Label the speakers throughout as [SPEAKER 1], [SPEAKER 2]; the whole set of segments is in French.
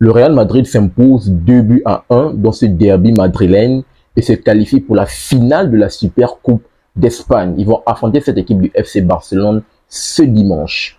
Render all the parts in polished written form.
[SPEAKER 1] Le Real Madrid s'impose 2 buts à 1 dans ce derby madrilène et se qualifie pour la finale de la Super Coupe d'Espagne. Ils vont affronter cette équipe du FC Barcelone ce dimanche.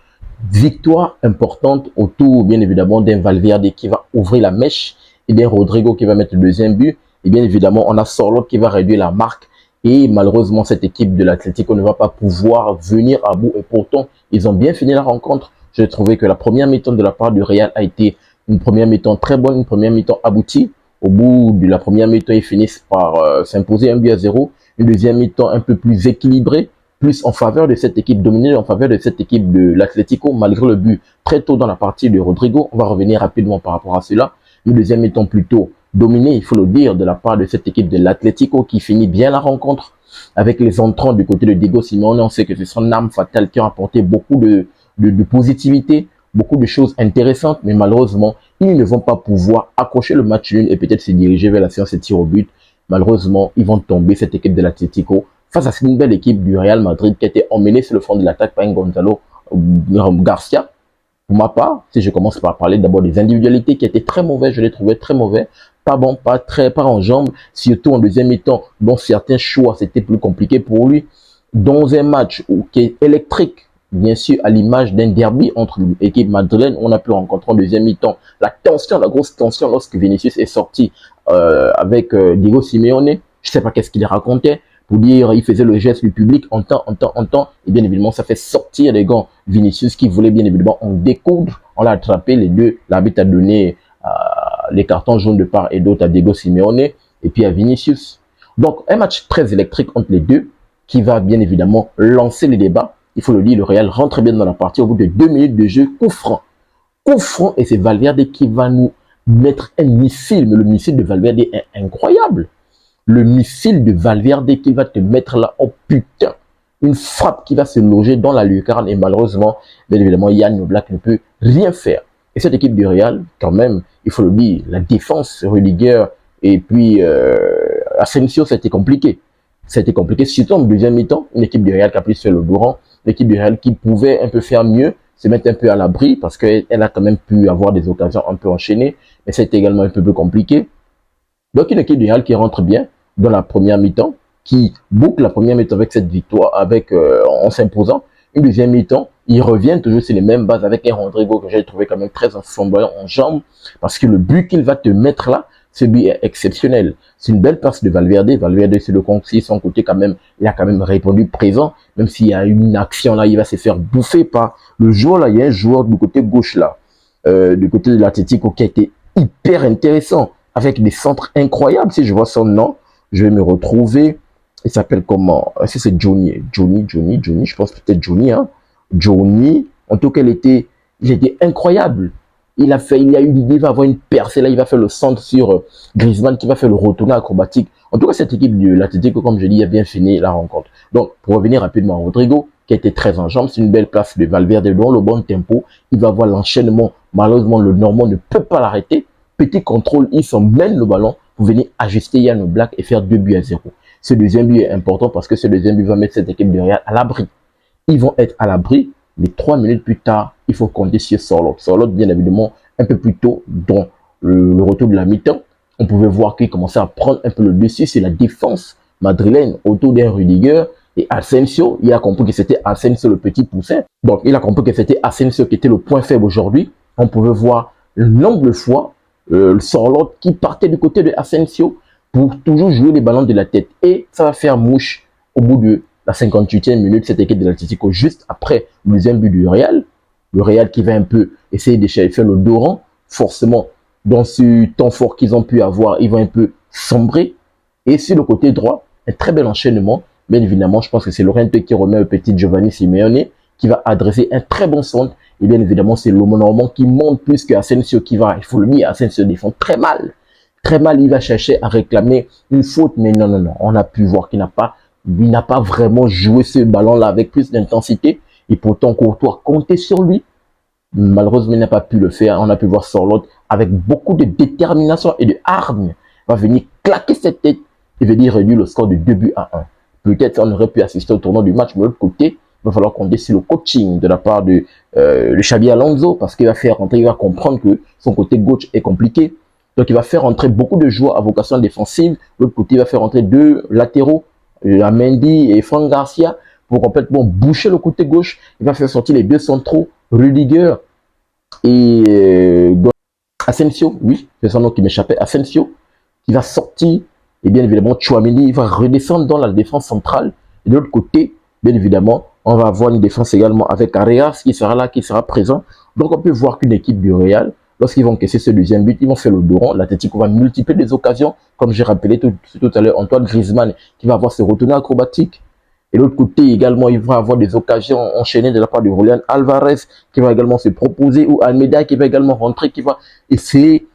[SPEAKER 1] Victoire importante autour, bien évidemment, d'un Valverde qui va ouvrir la mèche et d'un Rodrigo qui va mettre le deuxième but. Et bien évidemment, on a Sorloth qui va réduire la marque. Et malheureusement, cette équipe de l'Atlético ne va pas pouvoir venir à bout. Et pourtant, ils ont bien fini la rencontre. J'ai trouvé que la première mi-temps de la part du Real a été une première mi-temps très bonne, une première mi-temps aboutie. Au bout de la première mi-temps, ils finissent par s'imposer 1 but à 0. Une deuxième mi-temps un peu plus équilibrée, plus en faveur de cette équipe dominée, en faveur de cette équipe de l'Atlético, malgré le but très tôt dans la partie de Rodrigo. On va revenir rapidement par rapport à cela. Une deuxième mi-temps plutôt dominée, il faut le dire, de la part de cette équipe de l'Atlético qui finit bien la rencontre avec les entrants du côté de Diego Simeone. On sait que c'est son âme fatale qui a apporté beaucoup de positivité, beaucoup de choses intéressantes, mais malheureusement, ils ne vont pas pouvoir accrocher le match nul et peut-être se diriger vers la séance de tir au but. Malheureusement, ils vont tomber, cette équipe de l'Atlético, face à cette belle équipe du Real Madrid qui a été emmenée sur le front de l'attaque par un Gonzalo Garcia. Pour ma part, si je commence par parler d'abord des individualités qui étaient très mauvaises, je les trouvais très mauvais, pas bon, pas en jambes, surtout en deuxième mi-temps, dont certains choix, c'était plus compliqué pour lui. Dans un match qui est électrique, bien sûr, à l'image d'un derby entre l'équipe madrilène, on a pu rencontrer en deuxième mi-temps la tension, la grosse tension lorsque Vinicius est sorti avec Diego Simeone. Je sais pas qu'est-ce qu'il racontait. Pour dire, il faisait le geste du public en temps. Et bien évidemment, ça fait sortir les gants Vinicius qui voulait bien évidemment en découdre. On l'a attrapé, les deux. L'arbitre a donné les cartons jaunes de part et d'autre à Diego Simeone et puis à Vinicius. Donc, un match très électrique entre les deux qui va bien évidemment lancer les débats. Il faut le dire, le Real rentre bien dans la partie au bout de 2 minutes de jeu, coup franc. Coup franc et c'est Valverde qui va nous mettre un missile. Mais le missile de Valverde est incroyable. Le missile de Valverde qui va te mettre là, oh putain, une frappe qui va se loger dans la lucarne et malheureusement, bien évidemment, Yann Oblak ne peut rien faire. Et cette équipe du Real, quand même, il faut le dire, la défense, Rudiger et puis Asensio, ça a été compliqué. Ça a été compliqué, surtout en deuxième mi-temps, une équipe du Real qui a pris sur le Doran, une équipe du Real qui pouvait un peu faire mieux, se mettre un peu à l'abri parce qu'elle a quand même pu avoir des occasions un peu enchaînées, mais ça a été également un peu plus compliqué. Donc une équipe du Real qui rentre bien dans la première mi-temps, qui boucle la première mi-temps avec cette victoire, avec en s'imposant. Une deuxième mi-temps, ils reviennent toujours sur les mêmes bases avec un Rodrigo que j'ai trouvé quand même très flamboyant en jambes, parce que le but qu'il va te mettre là, ce but est exceptionnel. C'est une belle passe de Valverde. Valverde, c'est le concret, son côté quand même, il a quand même répondu présent, même s'il y a une action là, il va se faire bouffer par le joueur là, il y a un joueur du côté gauche là, du côté de l'Atlético qui a été hyper intéressant, avec des centres incroyables. Si je vois son nom, je vais me retrouver. Il s'appelle comment? Si c'est Johnny, je pense peut-être Johnny, hein. Johnny, en tout cas, il était incroyable. Il va avoir une percée là, il va faire le centre sur Griezmann qui va faire le retourné acrobatique. En tout cas, cette équipe de l'Atlético, comme je dis, a bien fini la rencontre. Donc, pour revenir rapidement à Rodrigo, qui a été très en jambes, c'est une belle place de Valverde dans le bon tempo. Il va avoir l'enchaînement. Malheureusement, le Normand ne peut pas l'arrêter. Petit contrôle, il s'en mène le ballon pour venir ajuster Yann Oblak et faire 2 buts à 0. Ce deuxième but est important parce que ce deuxième but va mettre cette équipe de Real à l'abri. Ils vont être à l'abri, mais 3 minutes plus tard, il faut compter sur Sorloth. Sorloth, bien évidemment, un peu plus tôt dans le retour de la mi-temps, on pouvait voir qu'il commençait à prendre un peu le dessus sur la défense madrilène autour d'un Rudiger et Asensio. Il a compris que c'était Asensio le petit poussin. Donc, il a compris que c'était Asensio qui était le point faible aujourd'hui. On pouvait voir le nombre de fois Sorloth qui partait du côté de Asensio pour toujours jouer les ballons de la tête. Et ça va faire mouche au bout de la 58e minute, cette équipe de l'Atlético, juste après le deuxième but du Real. Le Real qui va un peu essayer de faire le Doran. Forcément, dans ce temps fort qu'ils ont pu avoir, ils vont un peu sombrer. Et sur le côté droit, un très bel enchaînement. Bien évidemment, je pense que c'est Llorente qui remet au petit Giovanni Simeone qui va adresser un très bon centre. Et bien évidemment, c'est Lomo Normand qui monte plus que Asensio qui va, il faut le dire, Asensio défend très mal. Très mal, il va chercher à réclamer une faute, mais non. On a pu voir qu'il n'a pas vraiment joué ce ballon-là avec plus d'intensité. Et pourtant, Courtois comptait sur lui. Malheureusement, il n'a pas pu le faire. On a pu voir Sorloth avec beaucoup de détermination et de hargne. Va venir claquer cette tête et venir réduire le score de 2 buts à 1. Peut-être on aurait pu assister au tournant du match, mais de l'autre côté, Il va falloir compter sur le coaching de la part de Xabi Alonso, parce qu'il va faire rentrer, il va comprendre que son côté gauche est compliqué. Donc, il va faire entrer beaucoup de joueurs à vocation défensive. L'autre côté, il va faire entrer 2 latéraux, Mendy et Franck Garcia, pour complètement boucher le côté gauche. Il va faire sortir les 2 centraux, Rudiger et Asensio, oui, c'est son nom qui m'échappait, Asensio, qui va sortir, et bien évidemment, Tchouaméni, il va redescendre dans la défense centrale. Et de l'autre côté, bien évidemment, on va avoir une défense également avec Areas qui sera là, qui sera présent. Donc, on peut voir qu'une équipe du Real, lorsqu'ils vont encaisser ce deuxième but, ils vont faire le dos rond. L'Atlético va multiplier les occasions, comme j'ai rappelé tout à l'heure, Antoine Griezmann, qui va avoir ses retours acrobatiques. Et de l'autre côté également, il va avoir des occasions enchaînées de la part de Julián Alvarez, qui va également se proposer, ou Almeida qui va également rentrer, qui va essayer,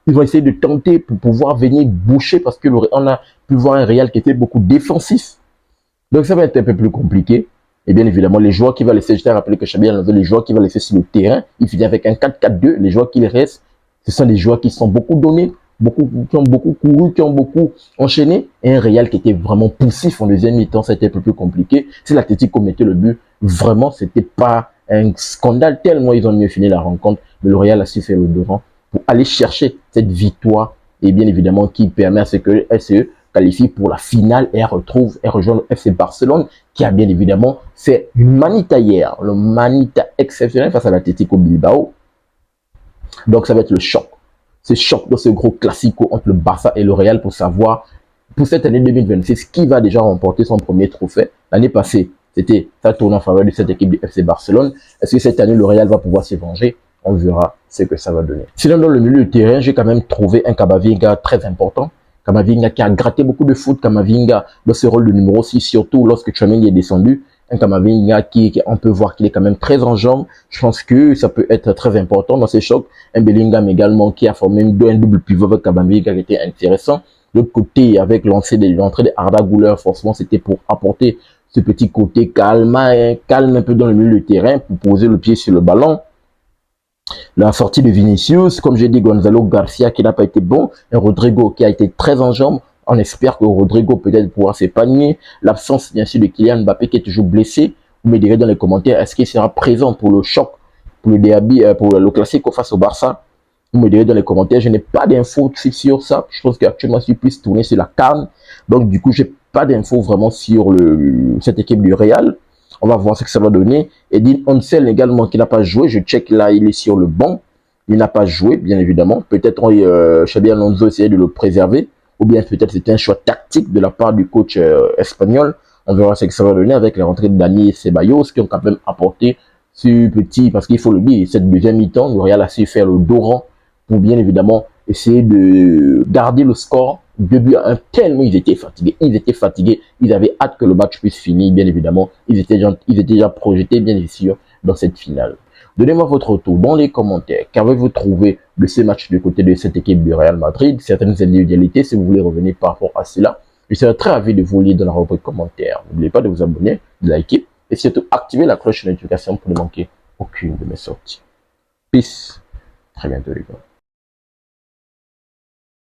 [SPEAKER 1] ils vont essayer de tenter pour pouvoir venir boucher, parce que on a pu voir un Real qui était beaucoup défensif. Donc ça va être un peu plus compliqué. Et bien évidemment, les joueurs qui va laisser, je t'ai rappelé que Xabi Alonso, les joueurs qui va laisser sur le terrain, il finit avec un 4-4-2. Les joueurs qui restent, ce sont des joueurs qui sont beaucoup donnés, qui ont beaucoup couru, qui ont beaucoup enchaîné. Et un Real qui était vraiment poussif en deuxième mi-temps, c'était un peu plus compliqué. Si l'Atlético mettait le but, vraiment, c'était pas un scandale tellement ils ont mieux fini la rencontre. Mais le Real a su faire le devant pour aller chercher cette victoire. Et bien évidemment, qui permet à ce que SE qualifie pour la finale et rejoint le FC Barcelone, qui a bien évidemment fait une manita hier, le manita exceptionnel face à l'Atlético Bilbao. Donc ça va être le choc. Ce choc de ce gros classico entre le Barça et le Real pour savoir, pour cette année 2026, qui va déjà remporter son premier trophée. L'année passée, ça tourne en faveur de cette équipe du FC Barcelone. Est-ce que cette année, le Real va pouvoir se venger? On verra ce que ça va donner. Sinon, dans le milieu de terrain, j'ai quand même trouvé un Camavinga très important. Camavinga qui a gratté beaucoup de foot, Camavinga dans ce rôle de numéro 6, surtout lorsque Tchouaméni est descendu. Un Camavinga on peut voir qu'il est quand même très en jambes. Je pense que ça peut être très important dans ces chocs. Un Bellingham également qui a formé un double pivot avec Camavinga qui était intéressant. De l'autre côté, avec l'entrée de Arda Güler, forcément, c'était pour apporter ce petit côté calme un peu dans le milieu du terrain pour poser le pied sur le ballon. La sortie de Vinicius, comme j'ai dit, Gonzalo Garcia qui n'a pas été bon, et Rodrigo qui a été très en jambes. On espère que Rodrigo peut-être pourra s'épanouir. L'absence bien sûr de Kylian Mbappé qui est toujours blessé. Vous me direz dans les commentaires, est-ce qu'il sera présent pour le choc, pour le derby, pour le classico face au Barça? Vous me direz dans les commentaires, je n'ai pas d'infos sur ça. Je pense qu'actuellement, je suis plus tourné sur la CAN. Donc du coup, j'ai pas d'infos vraiment sur cette équipe du Real. On va voir ce que ça va donner. Edin Onsel également qui n'a pas joué. Je check là, il est sur le banc. Il n'a pas joué, bien évidemment. Peut-être Xabi Alonso essayait de le préserver. Ou bien peut-être c'était un choix tactique de la part du coach espagnol. On verra ce que ça va donner avec la rentrée de Dani et Ceballos qui ont quand même apporté ce petit, parce qu'il faut le dire, cette deuxième mi-temps, le Real a su faire le dos rond pour bien évidemment essayer de garder le score 2-1, tellement ils étaient fatigués. Ils avaient hâte que le match puisse finir, bien évidemment. Ils étaient déjà projetés, bien sûr, dans cette finale. Donnez-moi votre retour dans les commentaires. Qu'avez-vous trouvé de ces matchs du côté de cette équipe du Real Madrid? Certaines individualités, si vous voulez revenir par rapport à cela. Je serai très ravi de vous lire dans la rubrique commentaires. N'oubliez pas de vous abonner, de liker et surtout activer la cloche de notification pour ne manquer aucune de mes sorties. Peace. Très bientôt les gars.